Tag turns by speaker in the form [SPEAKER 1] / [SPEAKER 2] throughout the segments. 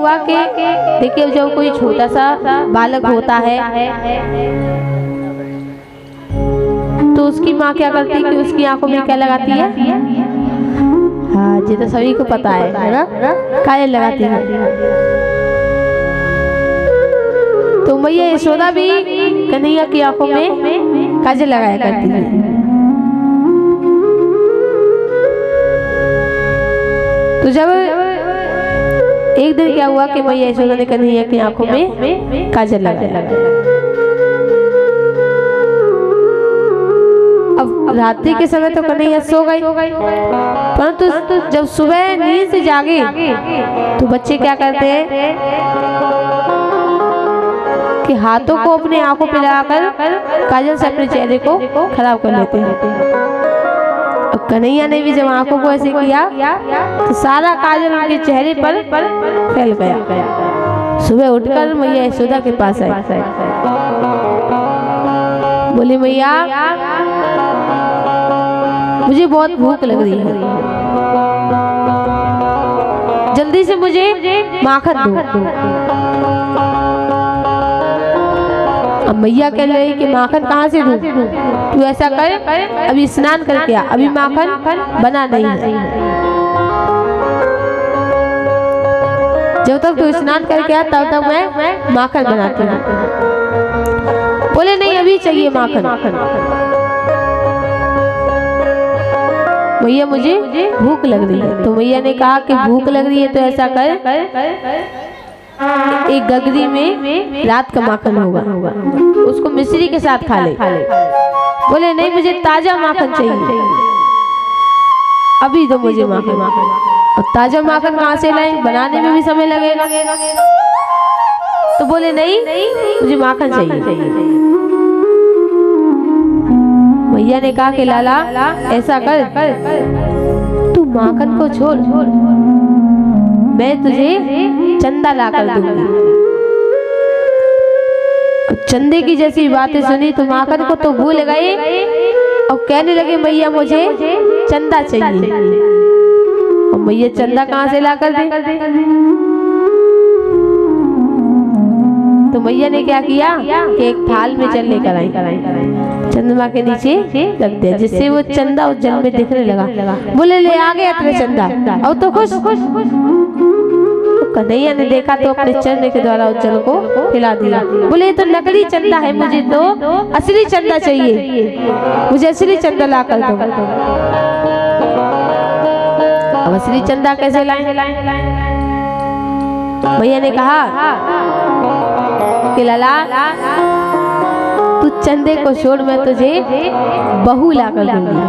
[SPEAKER 1] हुआ कि देखिए जब कोई छोटा सा बालक होता है तो उसकी माँ क्या करती है कि उसकी आंखों में क्या लगाती है? हाँ, ये तो सभी को पता है ना, काजल लगाती है। तो मैया यशोदा भी कन्हैया की आंखों में काजल लगाया करती है। तो जब एक दिन क्या हुआ कि मैया यशोदा ने कन्हैया की आंखों में काजल लगाया। अब रात्रि के समय तो कन्हैया सो गई, परंतु जब सुबह नींद से जागे तो बच्चे क्या करते हैं कि हाथों को अपने आंखों पे लगाकर काजल से अपने चेहरे को खराब कर लेते हैं। अब कन्हैया ने भी जब आंखों को ऐसे किया तो सारा काजल उनके चेहरे पर फैल गया। सुबह उठकर मैया यशोदा के पास आई, बोली मैया मुझे बहुत भूख लग रही है, जल्दी से मुझे माखन दो। अब मैया कह रही कि माखन कहाँ से दूं? तू ऐसा कर, अभी स्नान करके आ, अभी माखन बना नहीं है। जब तक तू स्नान करके आ तब तक मैं माखन बनाती हूँ। बोले नहीं, अभी चाहिए माखन। मैया मुझे भूख लग रही है। तो मैया ने कहा कि भूख लग रही है तो ऐसा कर, एक गगरी में रात का माखन होगा, उसको मिश्री के साथ खा ले। बोले नहीं, मुझे ताजा माखन चाहिए, अभी दो मुझे माखन। और ताजा माखन कहाँ से लाएं? बनाने में भी समय लगेगा। तो बोले नहीं, मुझे माखन चाहिए। मैया ने कहा कि लाला ऐसा कर, तू माखन को छोड़, मैं तुझे चंदा ला कर दूंगी। चंदे की जैसी बातें सुनी तो माखन को तो भूल गए और कहने लगे मैया मुझे चंदा चाहिए। और मैया चंदा कहाँ से ला कर दे? तो मैया ने क्या किया कि एक थाल में जल लेकर आई, चंद्रमा के नीचे रख दिया, जिससे वो चंदा उस जल में दिखने लगा। बोले ले आ गया तेरा चंदा, और तो खुश। कन्हैया ने देखा तो अपने चरण के द्वारा उस जल को खिला दिया। बोले तो नकली चंदा है, मुझे तो असली चंदा चाहिए, मुझे असली चंदा ला कर दो। अब असली चंदा कैसे लाएं? भैया ने कहा कि लाला तू चंदे को छोड़, मैं तुझे बहू ला कर दूंगी।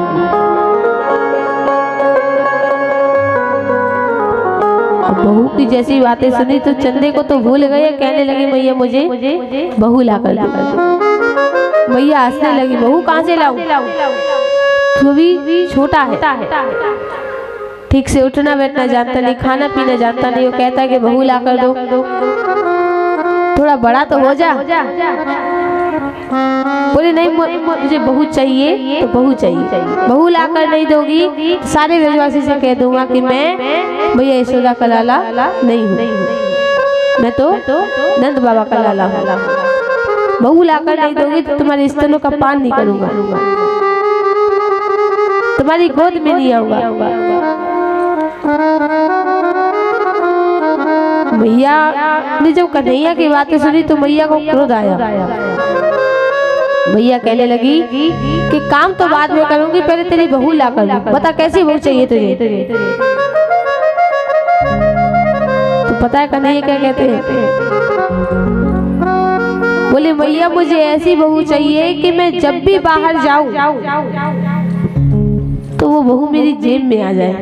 [SPEAKER 1] बहू की जैसी बातें सुनी तो चंदे को तो भूल गए, कहने लगी मैया मुझे बहू ला कर दो। मैया हंसने लगी, बहू कहाँ से लाऊं? तू अभी छोटा है, ठीक से उठना बैठना जानता नहीं, खाना पीना जानता नहीं। वो कहता है कि बहू ला कर दो, थोड़ा बड़ा तो हो जा। बोले नहीं, मुझे बहू चाहिए तो बहू चाहिए। बहू ला कर नहीं दोगी सारे ब्रजवासी से कह दूंगा कि मैं भैया यशोदा का लाला नहीं हूँ, मैं तो नंद बाबा का लाला हूँ। बहू ला कर नहीं दोगी तो तुम्हारे स्तनों का पान नहीं करूंगा, तुम्हारी गोद में नहीं आऊंगा। मैया ने जब कन्हैया की बातें सुनी तो मैया को क्रोध आया। मैया कहने लगी कि काम तो बाद में करूंगी, पहले तेरी बहू ला कर दो। बता कैसी बहू चाहिए तुझे? तो पता है कन्हैया क्या कहते हैं? बोले मैया मुझे ऐसी बहू चाहिए कि मैं जब भी बाहर जाऊं तो वो बहू मेरी जेब में आ जाए,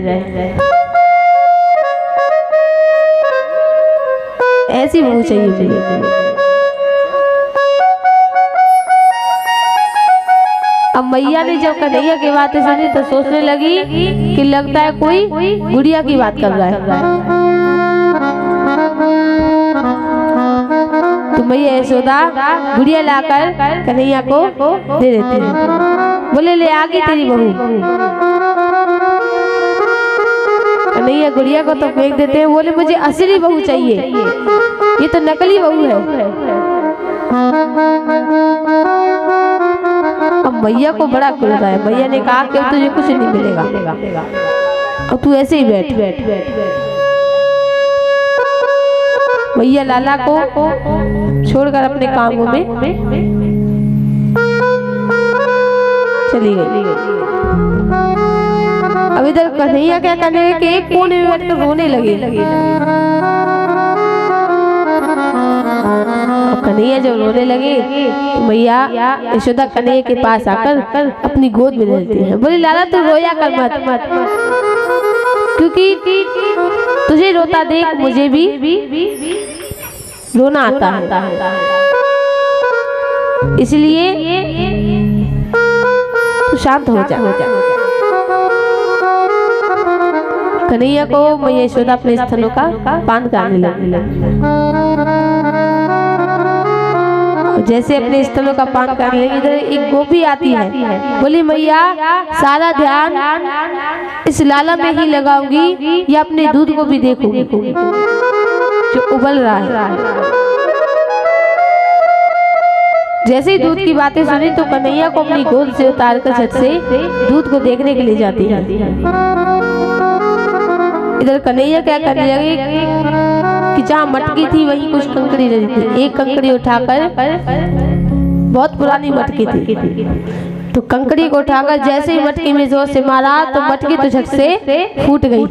[SPEAKER 1] ऐसी बहू चाहिए मुझे। अब मैया ने जब कन्हैया की बातें सुनी तो सोचने लगी कि लगता है कोई गुड़िया की बात कर रहा है। तो मैया यशोदा गुड़िया लाकर कन्हैया को दे देती है। बोले ले आ गई तेरी बहू। कन्हैया गुड़िया को तो फेंक देते हैं, बोले मुझे असली बहू चाहिए, ये तो नकली बहू है। अब मैया को बड़ा क्रोध आया। मैया ने कहा कि तुझे कुछ नहीं मिलेगा और तू ऐसे ही बैठ। मैया लाला को छोड़कर अपने कामों में चली गई। अब इधर कन्हैया क्या करने लगे कि एक कोने में बैठकर रोने लगे। कन्हैया जब रोने लगे तो मैया यशोदा कन्हैया के पास आकर अपनी गोद में लेती है। बोली लाला तू रोया कर मत, क्योंकि तुझे रोता देख मुझे भी रोना आता है, इसलिए तू शांत हो जा। कन्हैया को मैया यशोदा अपने स्तनों का पान कराने लगी। जैसे अपने स्तनों का पान कराने लगी, इधर एक गोपी आती है। बोली मैया सारा ध्यान इस लाला में ही लगाऊंगी या अपने दूध को भी देखूंगी जो उबल रहा है। जैसे ही दूध की बातें सुनी तो कन्हैया को अपनी गोद से उतारकर झट से दूध को देखने के लिए जाती है। इधर कन्हैया क्या करने लगे कि जहाँ मटकी थी वहीं कुछ कंकड़ी रही थी। एक कंकड़ी उठाकर, बहुत पुरानी मटकी थी, तो कंकड़ी को उठाकर जैसे ही मटकी में जोर से मारा तो मटकी तो झट से फूट गई।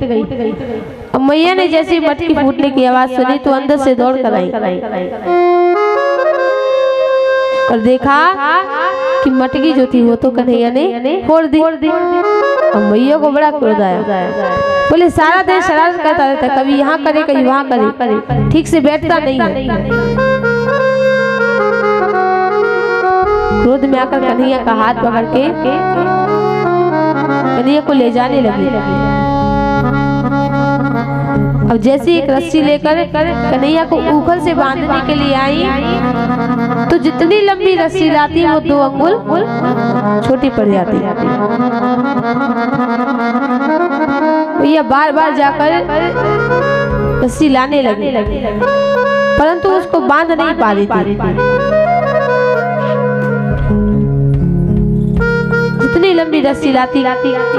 [SPEAKER 1] अब मैया ने जैसे ही मटकी फूटने की आवाज सुनी तो अंदर से दौड़ कर आई और देखा कि मटकी जो थी वो तो कन्हैया ने फोड़ दी। और मैया को बड़ा क्रोध आया। बोले सारा दिन शरारत करता रहता, कभी यहाँ करे कभी वहाँ करे, ठीक से बैठता नहीं है। क्रोध में आकर कन्हैया का हाथ पकड़ के कन्हैया को ले जाने लगी। अब जैसे एक रस्सी लेकर कन्हैया को ऊपर से बांधने के लिए आई तो जितनी लंबी रस्सी लाती वो 2 अंगुल छोटी पड़ जाती। भैया बार बार जाकर रस्सी लाने लगी, परंतु उसको बांध नहीं पा रही थी। जितनी लंबी रस्सी लाती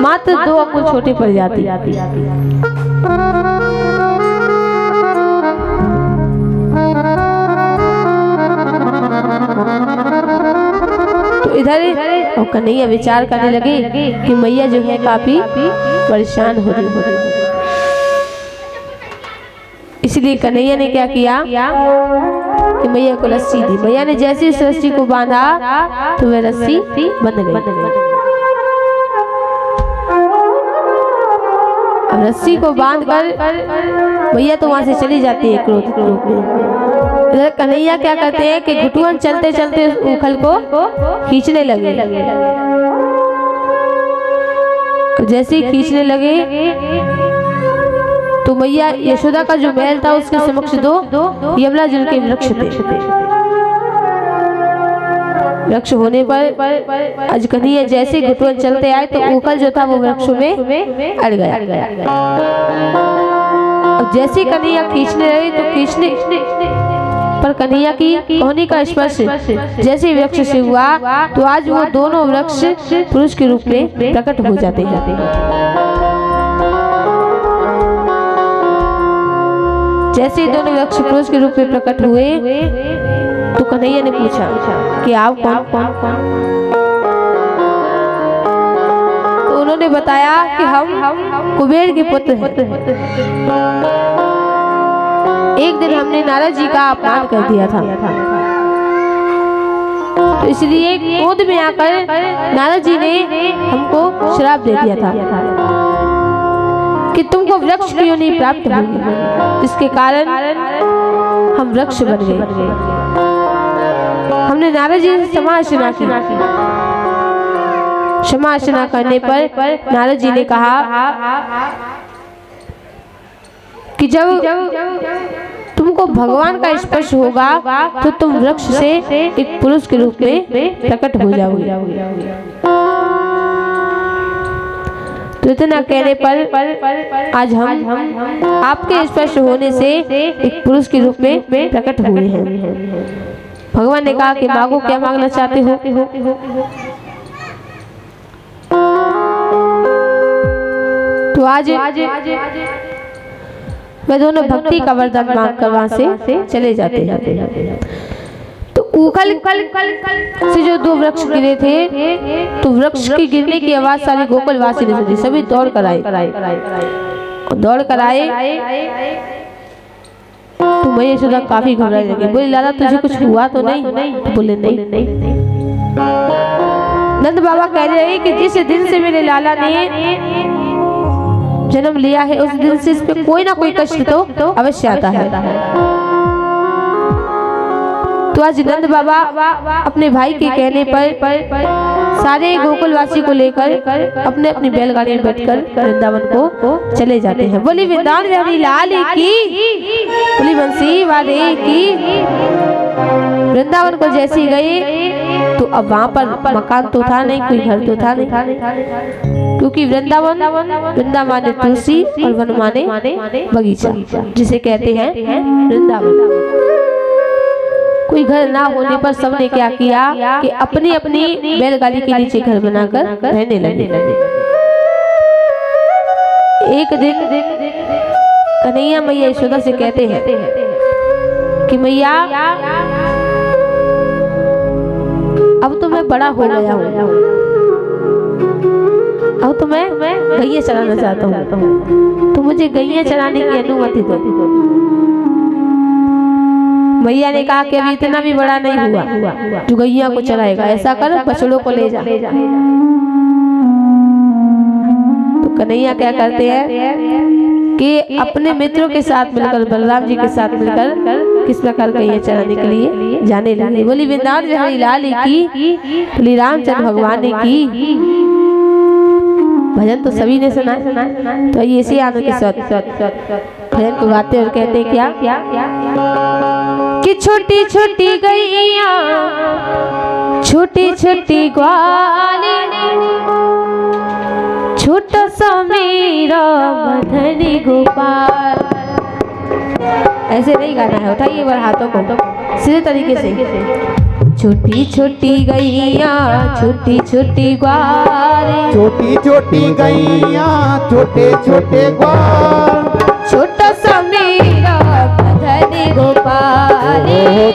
[SPEAKER 1] मात्र 2 अंगुल छोटी पड़ जाती। तो इधर कन्हैया विचार करने लगे कि मैया जो है काफी परेशान हो रही। इसलिए कन्हैया ने क्या किया कि मैया को रस्सी दी। मैया ने जैसे इस रस्सी को बांधा तो वह रस्सी बंध गई। अब रस्सी को बांधकर मैया तो वहां से चली जाती है क्रोध में। इधर कन्हैया क्या करते हैं कि घुटुअन चलते चलते उखल को खींचने लगे। जैसे ही खींचने लगे तो मैया यशोदा का जो महल था उसके समक्ष 2 यमला जल के वृक्ष थे। वृक्ष होने पर आज कन्हैया जैसे घुटुअन चलते आए तो उखल जो था वो वृक्षों में अड़ गया। और जैसे कन्हैया खींचने लगे तो खींचने पर कन्हैया की कोहनी का स्पर्श जैसे वृक्ष से हुआ तो आज वो दोनों वृक्ष पुरुष के रूप में प्रकट हो जाते हैं। जैसे ही दोनों वृक्ष पुरुष के रूप में प्रकट हुए तो कन्हैया ने पूछा कि आप कौन? तो उन्होंने बताया कि हम कुबेर के पुत्र हैं। एक दिन हमने नारद जी का अपमान कर दिया था, तो इसलिए क्रोध में आकर नारद जी ने हमको श्राप दे दिया था कि तुमको वृक्ष क्यों नहीं प्राप्त होगी, जिसके कारण हम वृक्ष बन गए। हमने नारद जी से क्षमा याचना की। क्षमा याचना करने पर नारद जी ने कहा कि जब तुमको भगवान का स्पर्श होगा तो तुम वृक्ष से एक पुरुष के रूप में प्रकट हो जाओगे। तो इतना कहने पर आज हम आपके स्पर्श होने से एक पुरुष के रूप में प्रकट हुए हैं। भगवान ने कहा कि मांगो, क्या मांगना चाहते हो? तो आज वे दोनों भक्ति का वरदान मांग कर वहां से चले जाते हैं। तो उखल से जो दो वृक्ष गिरे थे, तो वृक्ष की गिरने की आवाज सारे गोकुलवासी ने सुनी। सभी दौड़ कर आए। तो मैं यशोदा काफी घबराने लगी। बोली, लाला तुझे कुछ हुआ तो नहीं? बोले, नहीं। नंद बाबा कह रहे हैं कि जिस दिन से मेरे लाला ने जन्म लिया है, उस दिन से इस पे कोई ना कोई कष्ट तो अवश्य आता है। तो आज नंद बाबा अपने भाई के कहने पर सारे गोकुलवासी को लेकर अपने अपनी बैलगाड़ी में बैठकर वृंदावन को चले जाते हैं। बोली वृंदावन बिहारी लाल की, बोली बंसी वाले की। वृंदावन को जैसे गए तो अब वहां पर मकान तो था नहीं, कोई घर तो था नहीं, क्योंकि वृंदा माने तुलसी और वन माने बगीचा, जिसे कहते हैं वृंदावन। कोई घर ना होने पर सबने क्या किया कि अपनी अपनी बैलगाड़ी के नीचे घर बनाकर रहने लगे। एक दिन कन्हैया मैया यशोदा से कहते हैं कि मैया अब तो मैं बड़ा हो गया हूँ, अब तो मैं गैया चलाना चाहता हूँ, तो मुझे गैया चलाने की अनुमति दो। मैया ने कहा कि अभी इतना भी बड़ा नहीं हुआ जो गैया को चलाएगा, ऐसा कर बछड़ों को ले जा। तो कन्हैया क्या करते हैं कि अपने मित्रों के साथ मिलकर, बलराम जी के साथ मिलकर किस प्रकार गैया चलाने के लिए जाने लगे। बोली वृंदावन बिहारी लाल की, बोली रामचंद्र भगवान ने की। भजन तो सभी ने सुना, तो ये इसी आनंद के साथ भजन को गाते और कहते हैं क्या कि छोटी छोटी गैया, छोटी छोटी ग्वाली, छोटा सा मेरा मदनी गोपाल। ऐसे नहीं गाना है, उठाइए एक बार हाथों को सीधे तरीके से। छोटी छोटी गैया, छोटी छोटी ग्वाली,
[SPEAKER 2] छोटी छोटी गैया, छोटे छोटे ग्वाल,
[SPEAKER 1] छोटा सा मेरा मदनी गोपाल,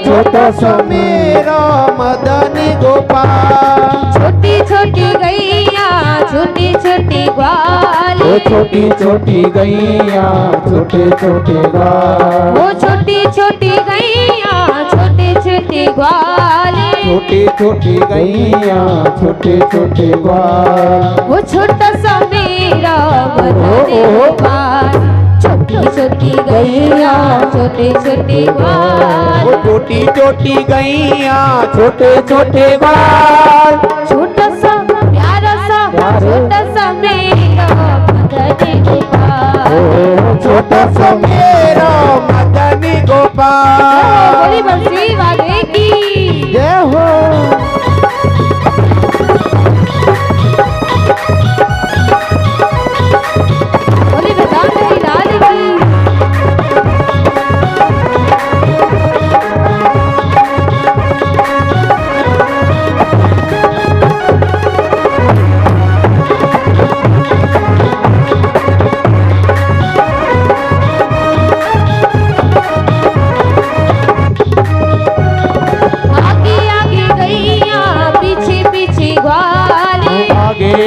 [SPEAKER 2] छोटा सा मेरा मदनी गोपाल।
[SPEAKER 1] छोटी छोटी गैया, छोटी छोटी ग्वाल,
[SPEAKER 2] छोटी छोटी गैया, छोटे छोटे ग्वाल,
[SPEAKER 1] वो छोटी छोटी गैया, छोटे छोटे ग्वाल,
[SPEAKER 2] छोटी छोटी गैया, छोटे छोटे ग्वाल,
[SPEAKER 1] वो छोटा सा मेरा मदनी गोपाल। छोटी छोटी गैया, छोटे छोटे ग्वाल,
[SPEAKER 2] छोटी छोटी गैया, छोटे छोटे ग्वाल,
[SPEAKER 1] छोटा सा प्यारा सा, छोटा सा मेरा मदनी गोपाल,
[SPEAKER 2] छोटा सा मेरा मदनी गोपाल।
[SPEAKER 1] बोली बंसी वाले की
[SPEAKER 2] जय हो।
[SPEAKER 1] बोली वृंदावन बिहारी लाल की।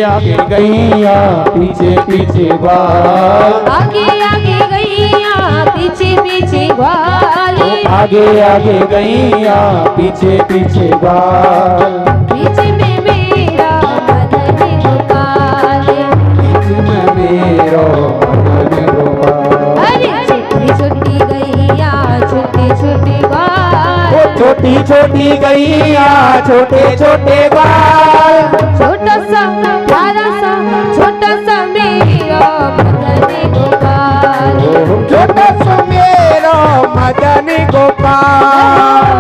[SPEAKER 2] आगे गैया, पीछे पीछे ग्वाल,
[SPEAKER 1] आगे आगे गैया, पीछे पीछे ग्वाल,
[SPEAKER 2] आगे आगे गैया, पीछे पीछे ग्वाल,
[SPEAKER 1] बीच में मेरा मदनी गोपाल,
[SPEAKER 2] बीच में मेरा मदनी गोपाल।
[SPEAKER 1] अरे छोटी छोटी गैया, छोटे छोटे ग्वाल,
[SPEAKER 2] छोटी छोटी गैया, छोटे छोटे ग्वाल,
[SPEAKER 1] छोटा सा प्यारा सा, छोटा सा मेरा मदनी गोपाल,
[SPEAKER 2] छोटा सा मेरा मदनी गोपाल।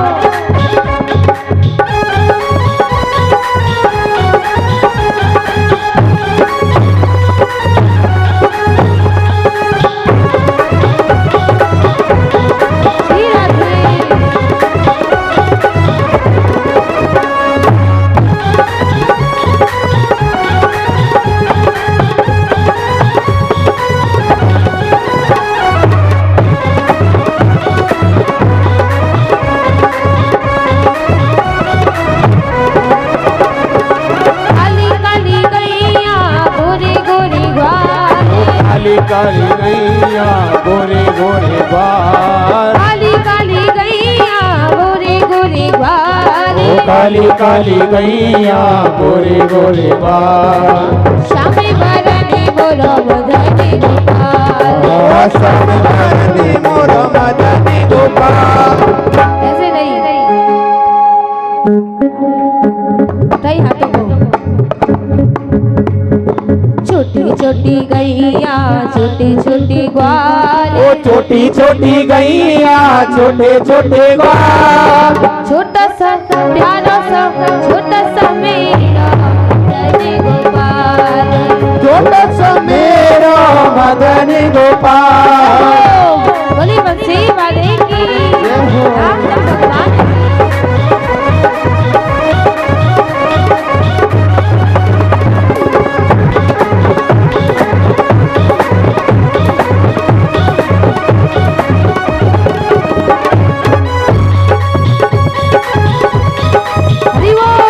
[SPEAKER 2] काली काली गैया गोरे गोरे बाल
[SPEAKER 1] श्यामी वरनी मोरो मदनी गोपाल।
[SPEAKER 2] श्यामी वरनी मोरो मदनी गोपाल।
[SPEAKER 1] ऐसे नहीं, कई हाथों को। छोटी छोटी गैया छोटी छोटी ग्वाल,
[SPEAKER 2] ओ छोटी छोटी गैया छोटे छोटे ग्वाल।
[SPEAKER 1] छोटा सा प्यारा सा छोटा सा मेरा मदनी गोपाल।
[SPEAKER 2] छोटा सा मेरा मदनी गोपाल।
[SPEAKER 1] बोली बंसी वाले की राम जब भगवान की। हरि बोल।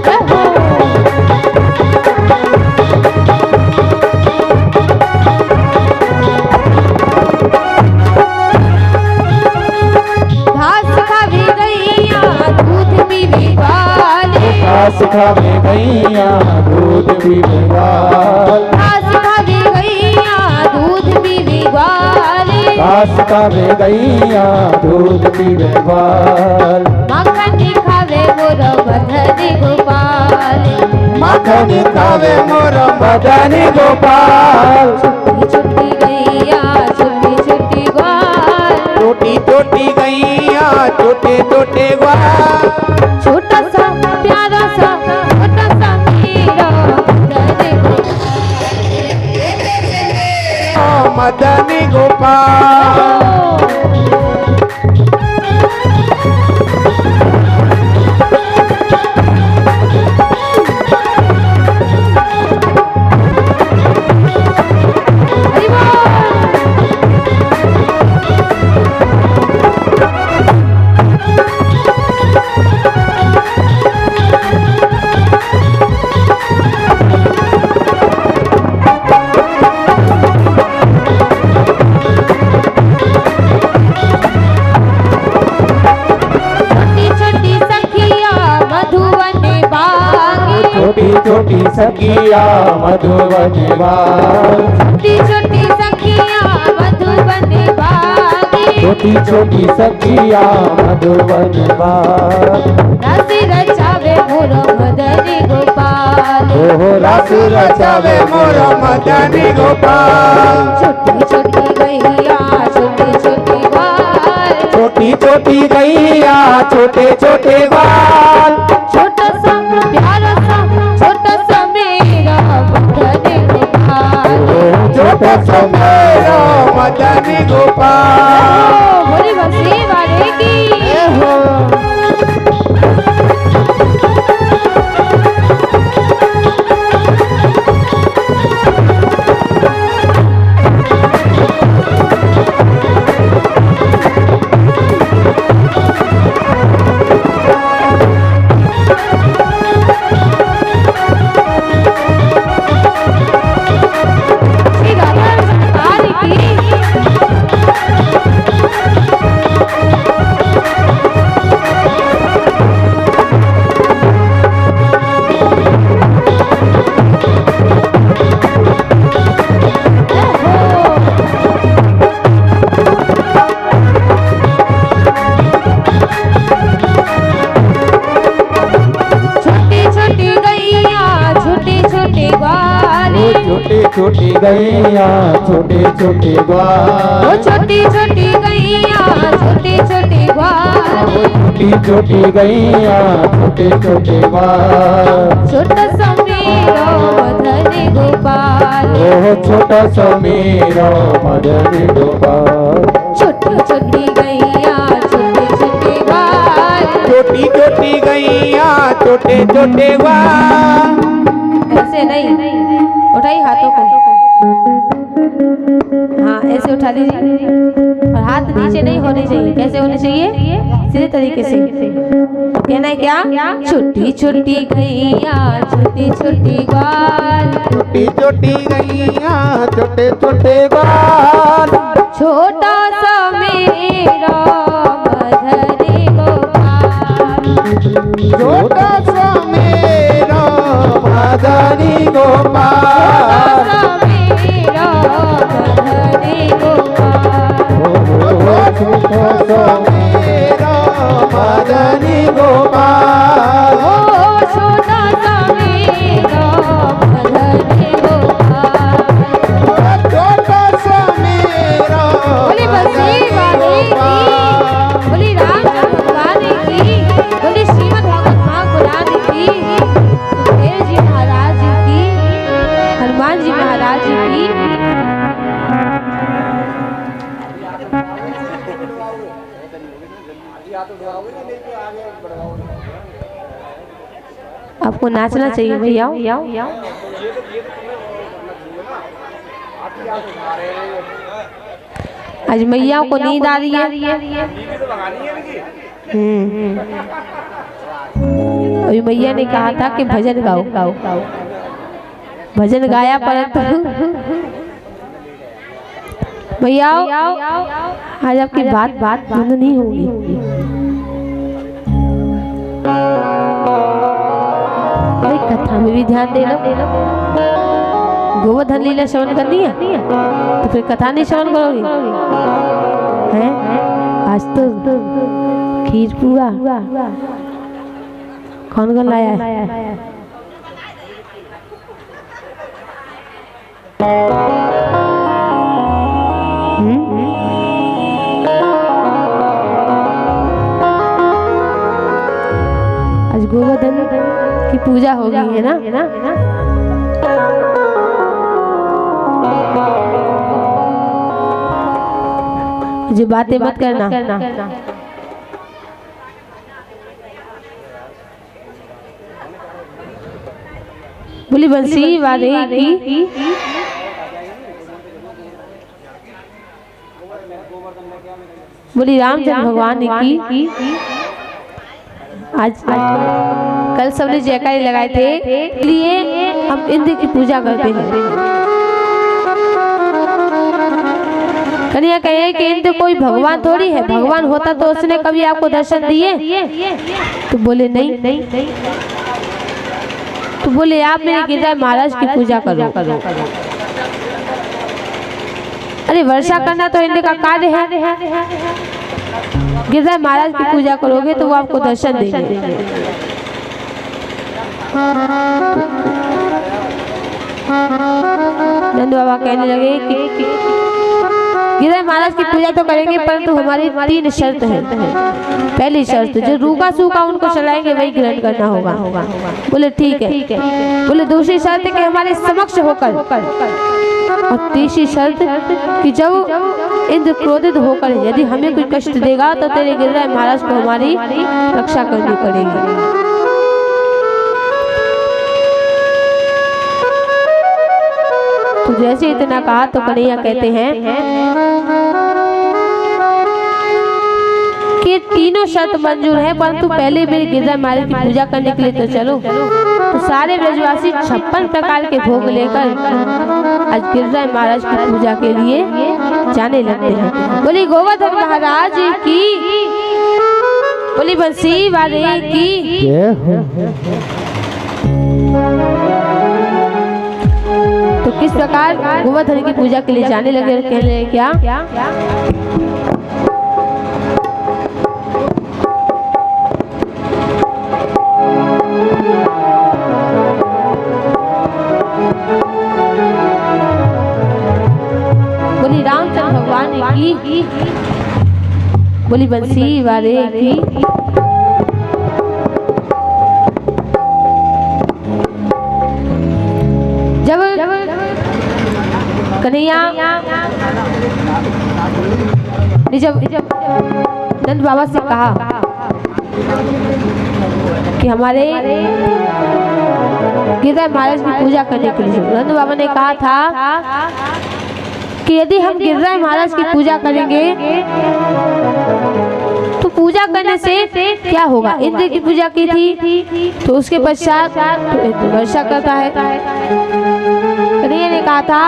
[SPEAKER 1] जय हो। घास खावे गैया दूध पीवे वाले।
[SPEAKER 2] घास खावे गैया दूध पीवे ग्वाल।
[SPEAKER 1] घास खावे गैया दूध पीवे वाले।
[SPEAKER 2] घास खावे गैया दूध पीवे ग्वाल।
[SPEAKER 1] माखन खावे मोरो मदनी गोपाल।
[SPEAKER 2] माखन खावे मोर मदनी गोपाल।
[SPEAKER 1] छोटी गैया छोटी छोटी ग्वाल।
[SPEAKER 2] छोटी छोटी गैया छोटे छोटे ग्वाल।
[SPEAKER 1] छोटा सा प्यारा सा छोटा सा मेरा मदनी
[SPEAKER 2] मदनी गोपाल।
[SPEAKER 1] हरि बोल। छोटी छोटी सखिया मधुवन बागी।
[SPEAKER 2] छोटी छोटी सखिया मधुवन बाल।
[SPEAKER 1] छोटी छोटी सखिया मधुवन बागी।
[SPEAKER 2] छोटी छोटी सखिया मधुवन बाल।
[SPEAKER 1] रस रचावे मोरो मदनी गोपाल।
[SPEAKER 2] ओहो रस रचावे मोर मदनी गोपाल।
[SPEAKER 1] छोटी छोटी गैया छोटी छोटी ग्वाल।
[SPEAKER 2] छोटी छोटी गैया छोटे छोटे ग्वाल।
[SPEAKER 1] छोटा सा प्यारा सा छोटा सा मेरा मदनी गोपाल।
[SPEAKER 2] छोटा सा मेरा मदनी गोपाल।
[SPEAKER 1] बोली बंसी वाले की। श्री राधा सरकार की। छोटी छोटी गैया छोटी छोटी ग्वाल।
[SPEAKER 2] छोटी छोटी गैया छोटे छोटे ग्वाल।
[SPEAKER 1] ओ छोटी छोटी गैया छोटी छोटी ग्वाल।
[SPEAKER 2] छोटी छोटी गैया छोटे छोटे ग्वाल।
[SPEAKER 1] छोटा सा मेरा मदनी गोपाल।
[SPEAKER 2] ओह छोटा सा मेरा मदनी गोपाल।
[SPEAKER 1] छोटी छोटी गैया छोटी छोटी ग्वाल।
[SPEAKER 2] छोटी छोटी गैया छोटे छोटे ग्वाल।
[SPEAKER 1] ऐसे नहीं, उठाइए हाथों को। हाँ ऐसे उठा लीजिए और हाथ नीचे नहीं होने चाहिए। कैसे होने चाहिए? सीधे तरीके से। कहना है क्या? छोटी छोटी गैया छोटी छोटी ग्वाल।
[SPEAKER 2] छोटी छोटी गैया छोटे छोटे ग्वाल।
[SPEAKER 1] छोटा सा मेरा
[SPEAKER 2] मदनी गोपाल
[SPEAKER 1] समीरा मदनी गोपाल
[SPEAKER 2] समीरा मदनी गोपाल
[SPEAKER 1] सोना समीरा मदनी गोपाल
[SPEAKER 2] समीरा
[SPEAKER 1] बोली बंसी वाली की, बोली राम भगवान की, बोली श्रीमद भागवत महापुराण की, सुखदेव जी महाराज की, हनुमान जी महाराज की। आपको नाचना चाहिए भैया। आज मैया को नींद आ रही है। अभी मैया ने कहा था कि भजन गाओ, भजन गाया परंतु भैया आज आपकी बात बंद नहीं होगी। भाई कथा में भी ध्यान दे लो। गोवर्धन लीला श्रवण करनी है तो फिर कथा नहीं श्रवण करोगी हैं? आज तो खीर पूरा कौन कौन लाया है? आज गोवर्धन की पूजा होगी है ना? मुझे बातें मत करना। बोली बंसी वाले की, बोली रामचंद्र भगवान की। आज कल सबने जयकारे लगाए थे, इसलिए हम इंद्र की पूजा करते हैं। कन्हैया कहे कि इंद्र कोई भगवान थोड़ी है, भगवान होता तो उसने कभी आपको दर्शन दिए? तो बोले नहीं। तो बोले आप मेरे गिरिराज महाराज की पूजा करो। अरे वर्षा करना तो इंद्र का कार्य है, गिरिराज महाराज की पूजा करोगे तो वो आपको दर्शन देंगे। नंद बाबा कहने लगे कि गिरिराज महाराज की पूजा तो करेंगे परंतु हमारी 3 शर्त है। पहली शर्त जो रूखा सूखा उनको चलाएंगे वही ग्रहण करना होगा। बोले ठीक है। बोले दूसरी शर्त है कि हमारे समक्ष होकर, और तीसरी शर्त कि जब इंद्र क्रोधित होकर यदि हमें कोई कष्ट देगा तो तेरे गिरिराज महाराज को हमारी रक्षा करनी पड़ेगी। तो जैसे इतना कहा तो कन्हैया कहते हैं कि तीनों शर्त मंजूर है परंतु पहले मेरे गिरिराज महाराज की पूजा करने के लिए तो चलो। तो सारे ब्रजवासी 56 प्रकार के भोग लेकर आज गिरिराज महाराज की पूजा के लिए जाने लगते हैं। बोली गोवर्धन महाराज की, बोली बंसी वाले की। तो किस प्रकार गोवर्धन की पूजा के लिए जाने लगे? कहने लगे क्या? बोली रामचंद्र भगवान की, बोली बंसी वाले की। जब कन्हैया ने जब नंद बाबा से कहा कि हमारे गिरिराज महाराज की पूजा करने के लिए, नंद बाबा ने कहा था कि यदि हम गिरिराज महाराज की पूजा करेंगे तो पूजा करने से क्या होगा? इंद्र की पूजा की थी तो उसके पश्चात तो इंद्र वर्षा करता है। कन्हैया ने कहा था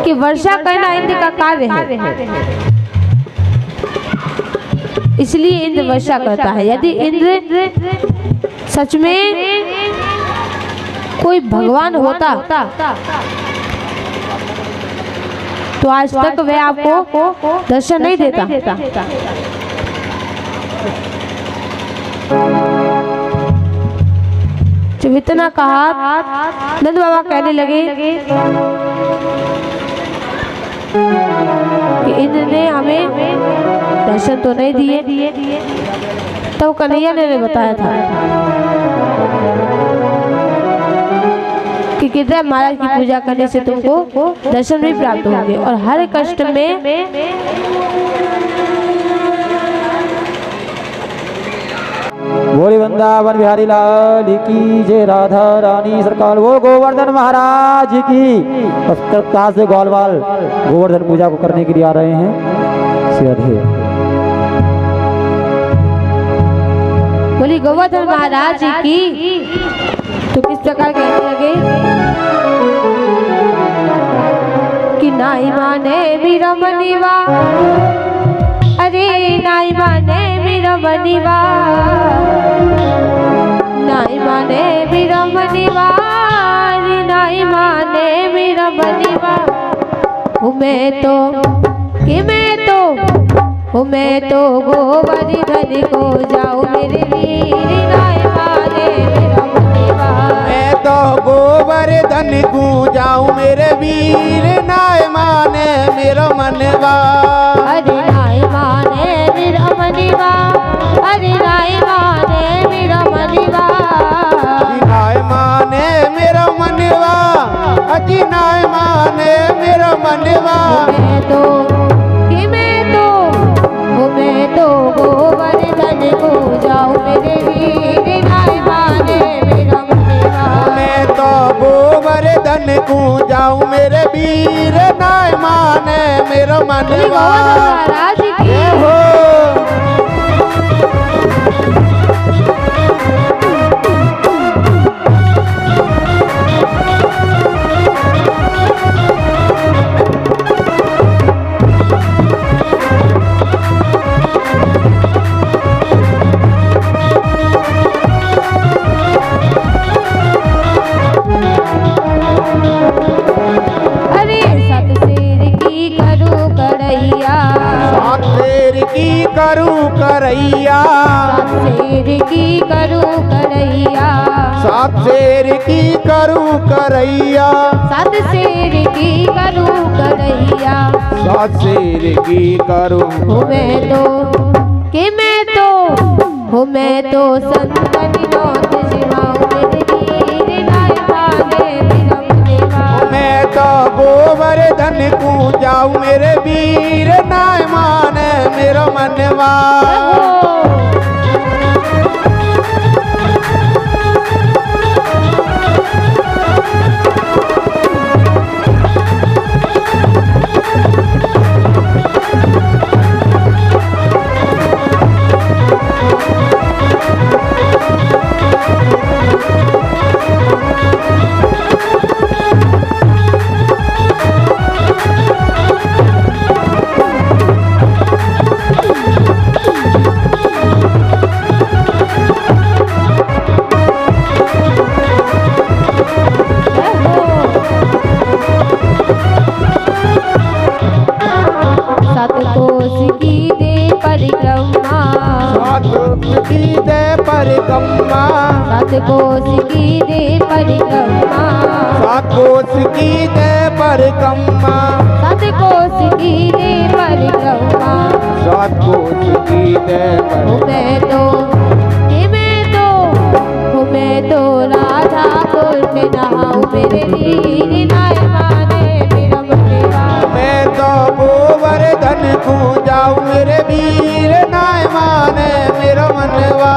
[SPEAKER 1] कि वर्षा करना इंद्र का कार्य है, इसलिए इंद्र वर्षा करता है। यदि इंद्र सच में कोई भगवान होता तो आज तक वह आपको दर्शन नहीं देता। जब इतना कहा नंद बाबा कहने लगे कि इन्होंने हमें दर्शन तो नहीं दिए। तो कन्हैया ने बताया था कि गिरिराज महाराज की पूजा करने से तुमको दर्शन भी प्राप्त होंगे और हर कष्ट में
[SPEAKER 2] बोले वृंदावन बिहारी लाल की जय। राधा रानी सरकार वो गोवर्धन महाराज की अस्त्रता से ग्वालवाल गोवर्धन पूजा को करने के लिए आ रहे हैं। सीधे
[SPEAKER 1] बोली गोवर्धन महाराज की। तो किस प्रकार कहने लगे कि नाई माने मेरा मनीवा, अरे नाई माने मेरा मनीवा, नाई माने मेरा मनीवा, नाई माने मेरा मनीवा। मैं तो गोवर्धन को जाऊं मेरे वीर, नाई माने मेरा मनीवा।
[SPEAKER 3] मैं तो गोवर्धन को जाऊं मेरे वीर, नाय माने मेरा मनवा।
[SPEAKER 1] अरे नाय माने मेरा मनीवा, अरे नाय माने मेरा मनीवा,
[SPEAKER 3] नाय माने मेरा मनवा, अजी नाय माने मेरा मनवा।
[SPEAKER 1] मैं तो गोवर्धन को जाऊं मेरे वीर, नाय माने मेरा मनीवा।
[SPEAKER 3] मैं तो गोवर्धन को जाऊं मेरे वीर, नाय माने मेरा मनवा।
[SPEAKER 1] महाराज की
[SPEAKER 3] हो करूं करैया,
[SPEAKER 1] शेर की करूं करैया,
[SPEAKER 3] सात शेर की करूं करैया,
[SPEAKER 1] सात शेर की करूं करैया।
[SPEAKER 3] सात शेर की करूं
[SPEAKER 1] मैं तो संतन नौत जिवाऊं मेरे वीर, नाय माने मेरा मनीवा।
[SPEAKER 3] मैं तो गोवर्धन को जाऊं मेरे वीर, नाय माने मेरा मनवा।
[SPEAKER 1] सात कोस की दे परिक्रमा,
[SPEAKER 3] सात कोस की दे परिक्रमा,
[SPEAKER 1] सात कोस की दे परिक्रमा,
[SPEAKER 3] सात कोस की दे परिक्रमा।
[SPEAKER 1] मैं तो राधा कुंड नहाऊं मेरे वीर, नाय माने मेरा मनीवा।
[SPEAKER 3] मैं तो गोवर्धन को जाऊं मेरे वीर, नाय माने मेरा मनवा।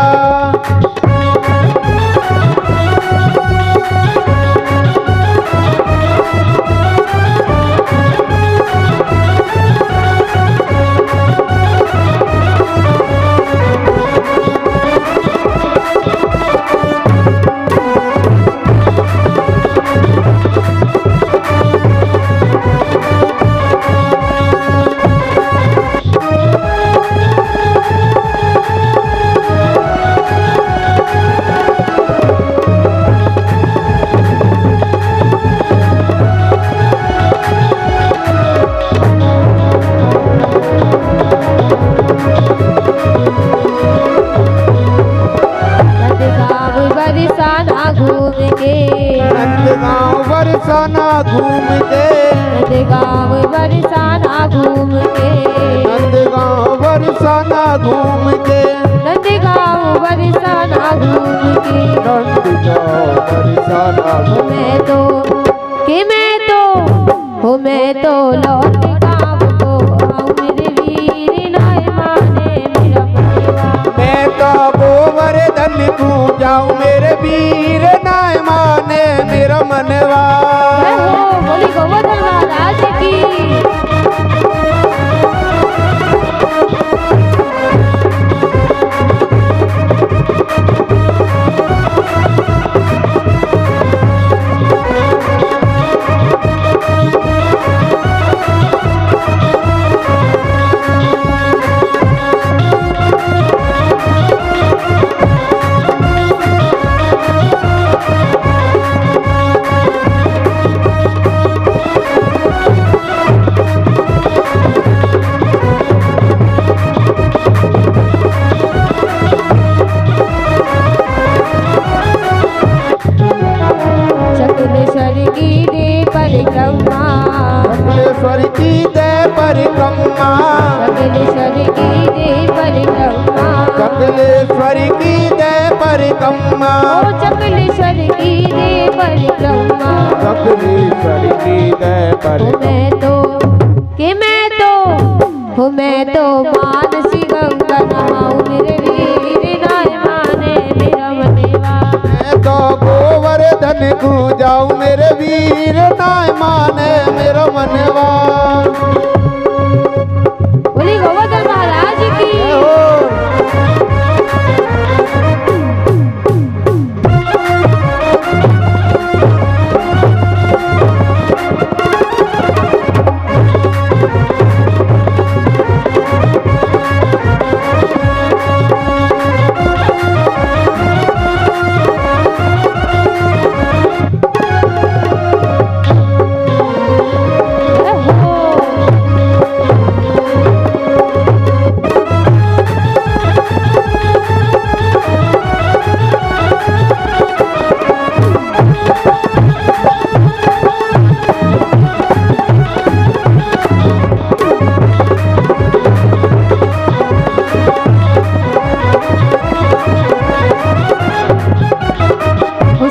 [SPEAKER 1] बरसाना घूम के,
[SPEAKER 3] नंदगांव बरसाना घूम के,
[SPEAKER 1] नंदगांव बरसाना घूम के।
[SPEAKER 3] नंदगांव बरसाना घूम
[SPEAKER 1] मैं तो मैं तो लौट गाँव को आऊं मेरे वीर नाय माने मेरा मनवा।
[SPEAKER 3] मैं तो गोवर्धन को जाऊं मेरे वीर नाय माने मेरा मनवा।
[SPEAKER 1] जय हो बोली गोवर्धन महाराज की। चकलेश्वर की दे परिक्रमा,
[SPEAKER 3] चकलेश्वर की दे परिक्रमा,
[SPEAKER 1] चकलेश्वर की दे परिक्रमा,
[SPEAKER 3] चकलेश्वर की दे परिक्रमा,
[SPEAKER 1] ओ चकलेश्वर की दे परिक्रमा।
[SPEAKER 3] चकलेश्वर की दे परिक्रमा।
[SPEAKER 1] मैं तो मानसी गंगा नहाऊं मेरे वीर नाय माने मेरा मनवा।
[SPEAKER 3] मैं तो गोवर्धन को जाऊं मेरे वीर नाय माने मेरा मनवा।
[SPEAKER 1] बोली गोवर्धन महाराज की।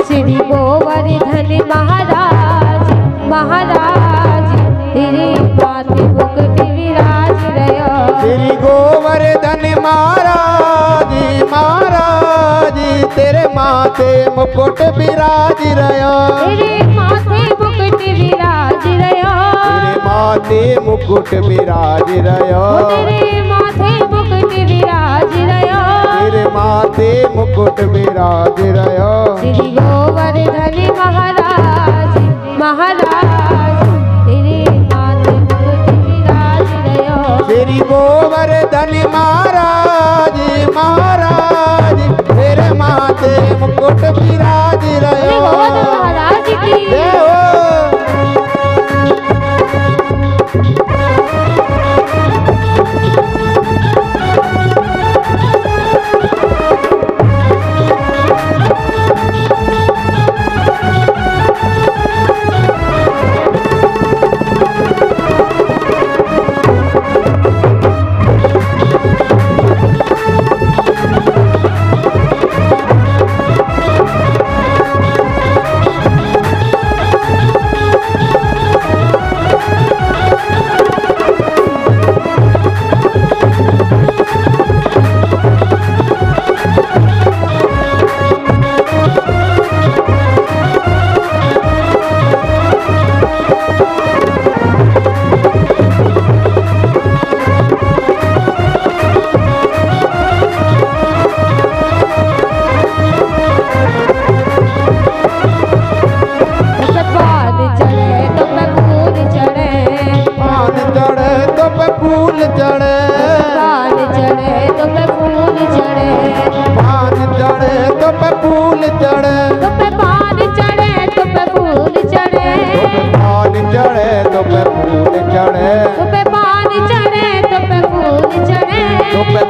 [SPEAKER 1] श्री गोवर्धन महाराज महाराज तेरे माथे मुकुट विराज रयो।
[SPEAKER 3] श्री गोवर्धन महाराज महाराज तेरे माथे मुकुट विराज रयो।
[SPEAKER 1] तेरे माथे मुकुट विराज रयो।
[SPEAKER 3] तेरे माथे मुकुट विराज रयो।
[SPEAKER 1] तेरे माथे मुकुट विराज रयो।
[SPEAKER 3] तेरे माथे मुकुट विराज रयो।
[SPEAKER 1] श्री गोवर्धन महाराज महाराज तेरे माथे मुकुट विराज रयो।
[SPEAKER 3] श्री गोवर्धन महाराज महाराज तेरे माथे मुकुट विराज
[SPEAKER 1] श्री
[SPEAKER 3] रयो।
[SPEAKER 1] गोवर्धन महाराज की।
[SPEAKER 3] जय हो।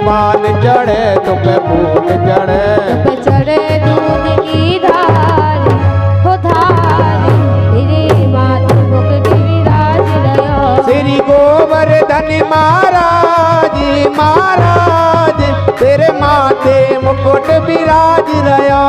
[SPEAKER 3] पान चढ़े तो पे फूल चढ़े,
[SPEAKER 1] पे चढ़े दूध की धार हो धार, तेरे माथे मुकुट विराज रयो।
[SPEAKER 3] श्री महाराज तेरे माथे मुकुट विराज रहा।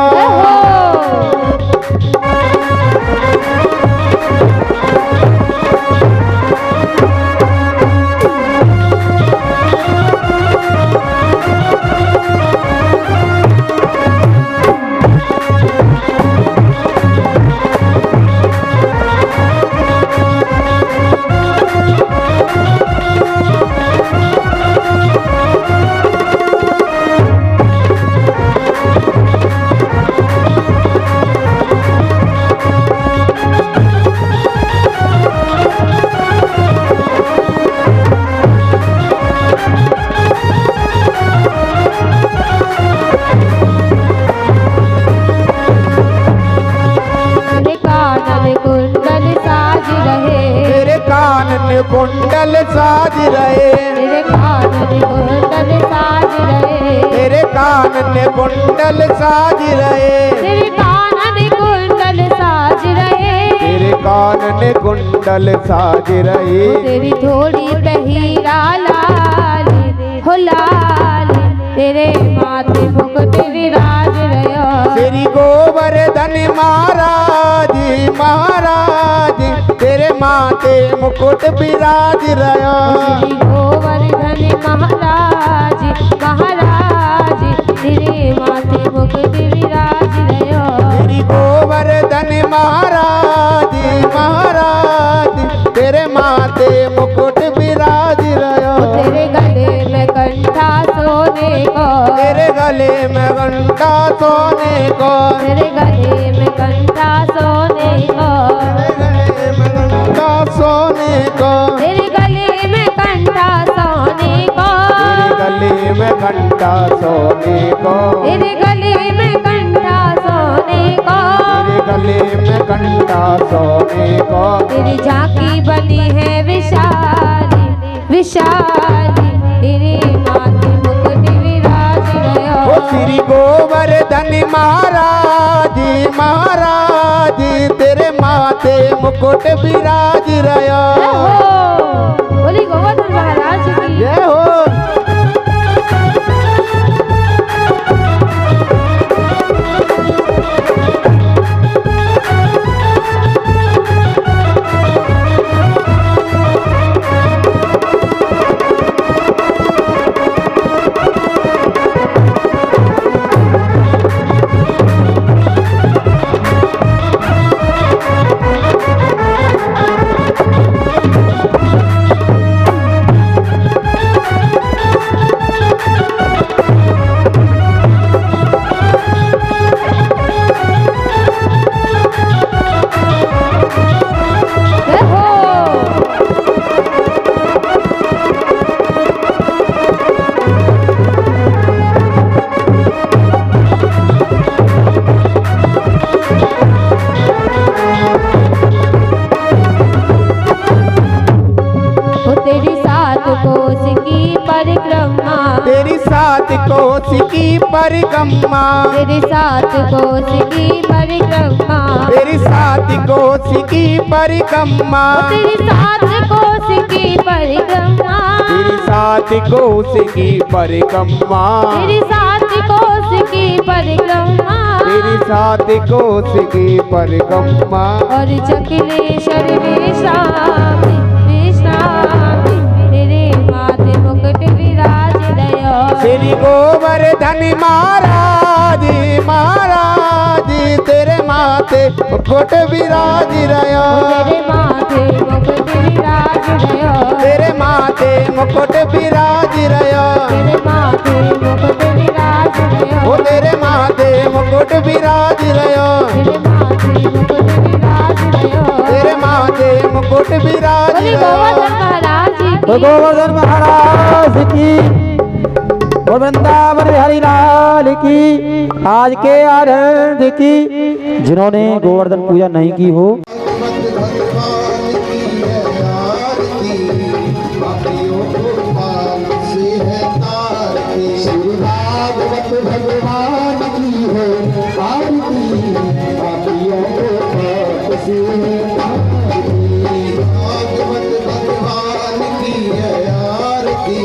[SPEAKER 3] कुंडल साज रहे
[SPEAKER 1] तेरे कानन कुंडल साज रहे
[SPEAKER 3] तेरे कानन कुंडल साज रहे
[SPEAKER 1] तेरे कानन कुंडल साज रहे
[SPEAKER 3] तेरे कानन कुंडल साज रहे
[SPEAKER 1] तेरी थोड़ी पहीरा लाल हो लाल तेरे माथे मुकुट विराज रहा।
[SPEAKER 3] श्री गोवर्धन महाराज महाराज तेरे माथे मुकुट विराज रहा।
[SPEAKER 1] श्री गोवर्धन महाराज महाराज तेरे माथे मुकुट विराज रहा।
[SPEAKER 3] श्री गोवर्धन महाराज महाराज तेरे माथे मुकुट विराज रहा।
[SPEAKER 1] तेरे गले में कंठा सोने को
[SPEAKER 3] तेरे गले में घंटा सोने को
[SPEAKER 1] तेरे गले में कंठा सोने को
[SPEAKER 3] सोने को
[SPEAKER 1] तेरे गले में कंठा सोने को
[SPEAKER 3] तेरे गले में घंटा सोने को
[SPEAKER 1] तेरे गले में कंठा सोने को
[SPEAKER 3] तेरे गले में घंटा सोने को
[SPEAKER 1] तेरी झांकी बनी है विशाली विशाली तेरे माथे मुकुट विराज रहा।
[SPEAKER 3] ओ श्री गोवर्धन महाराज महाराज तेरे माथे मुकुट विराज रहा।
[SPEAKER 1] बोली गोवर्धन महाराज की
[SPEAKER 3] जय हो। तेरी सात कोस की परिक्रमा
[SPEAKER 1] तेरी सात कोस की परिक्रमा
[SPEAKER 3] तेरी सात कोस की परिक्रमा
[SPEAKER 1] तेरी सात कोस की परिक्रमा
[SPEAKER 3] तेरी सात कोस की परिक्रमा
[SPEAKER 1] तेरी सात कोस की परिक्रमा
[SPEAKER 3] तेरी सात कोस की परिक्रमा
[SPEAKER 1] और चक्रेश्वर विश्राम विश्राम तेरे माथे मुकुट विराज रहा।
[SPEAKER 3] श्री गोवर्धन महाराज महाराज तेरे माथे मुकुट विराज रहा।
[SPEAKER 1] तेरे माथे मुकुट विराज रहा।
[SPEAKER 3] तेरे माथे मुकुट विराज रहा।
[SPEAKER 1] तेरे माथे मुकुट विराज रहा।
[SPEAKER 3] ओ तेरे माथे मुकुट विराज रहा।
[SPEAKER 1] तेरे माथे मुकुट विराज रहा।
[SPEAKER 3] तेरे माथे मुकुट विराज
[SPEAKER 1] बोली गोवर्धन महाराज की
[SPEAKER 2] तो गोवर्धन महाराज की और वृंदावन बिहारी लाल की आज के आनंद की। जिन्होंने गोवर्धन पूजा नहीं की हो
[SPEAKER 4] भगवान की है आरती पापियों को भागवत भगवान की है आरती।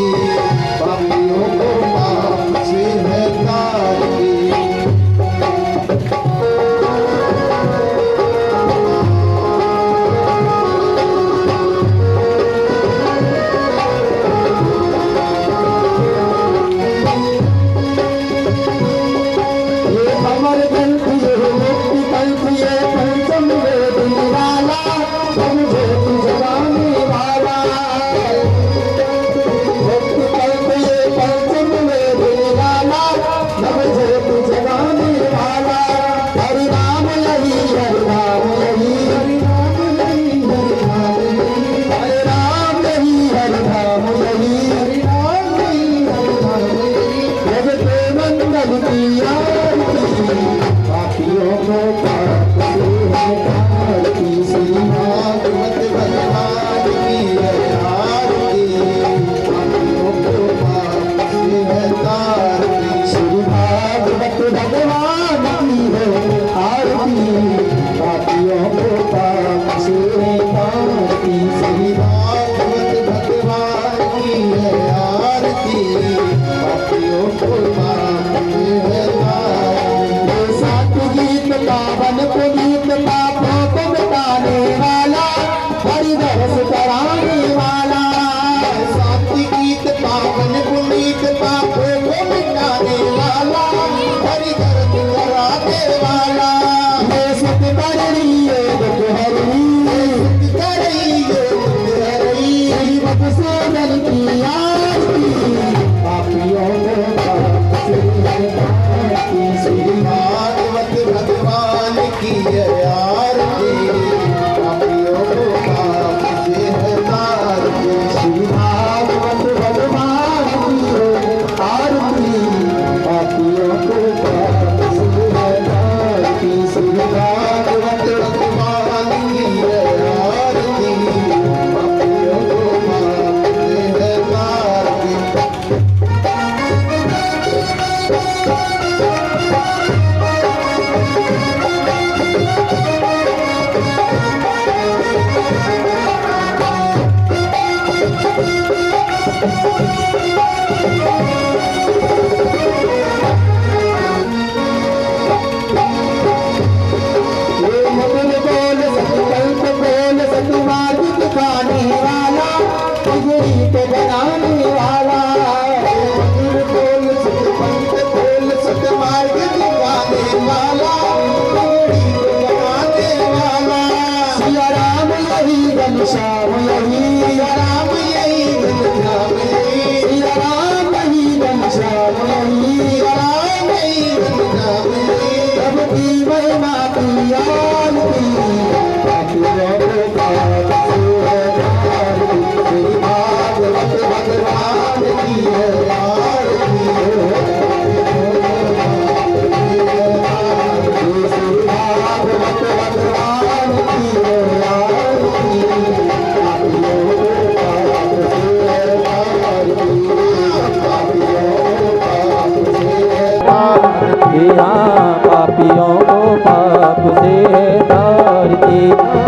[SPEAKER 4] से जल की आरती पापियों को पाप से आरती श्री
[SPEAKER 3] भागवत भगवान की जय आरती पापियों को पाप से है तारती
[SPEAKER 4] श्री भागवत भगवान की आरती पापियों को पाप से आरती श्री भागवत
[SPEAKER 3] भगवान की जय आरती पापियों को पाप से है तारती
[SPEAKER 4] मगन बोल संकल्प बोल सतमार्ग दिखाने वाला बिगड़ी को बनाने वाला
[SPEAKER 3] बोल सतपंथ बोल सतमार्ग दिखाने वाला बिगड़ी को बनाने वाला
[SPEAKER 4] सिया राम यही घनश्याम यही
[SPEAKER 3] सिया राम यही घनश्याम यही
[SPEAKER 4] सिया राम यही घनश्याम यही
[SPEAKER 3] सिया राम यही घनश्याम यही
[SPEAKER 4] प्रभु की महिमा की आरती पापियों को पाप से आरती श्री भागवत भगवान की आरती श्री भागवत भगवान की आरती पापियों को पाप से आरती पापियों को पाप से
[SPEAKER 2] यहाँ पापियों को पाप से तारती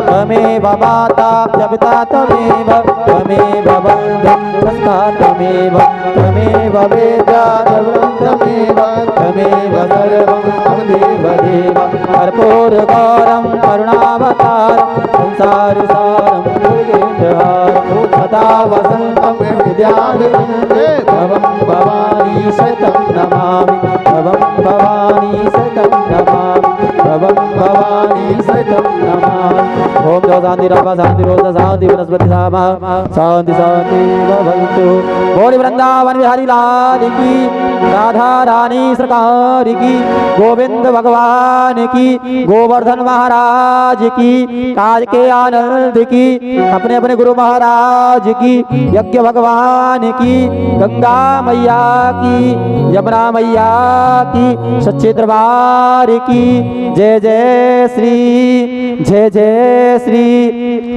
[SPEAKER 2] तमेव माता पिता तमेव तमेव बन्धुं सखा तमेव तमेव वेदान्तवृन्दं तमेव तमेव सर्वं तमेव देव कर्पूरगौरं करुणावतारं संसारसारं दुर्गेन्द्रहारं सदा वसन्तं विद्याविनन्दे भवं भवानी शतं नमामि भवं भवानी शतं नमामि भवं भवानी शतं नमामि ओम जय शांति रामा शांति रोज शांति वनस्पति सामा शांति शांति भवन्तु। बोल वृंदावन बिहारी लाल की, राधा रानी सरकार की, गोविंद भगवान की, गोवर्धन महाराज की, काज के आनंद की, अपने अपने गुरु महाराज की, यज्ञ भगवान की, गंगा मैया की, यमुना मैया की, सच्चे दरबार की जय जय श्री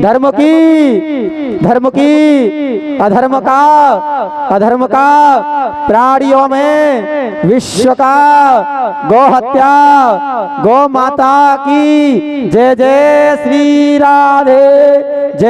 [SPEAKER 2] धर्म की अधर्म का प्राणियों में विश्व का गौ हत्या गौ माता की जय जय श्री राधे जय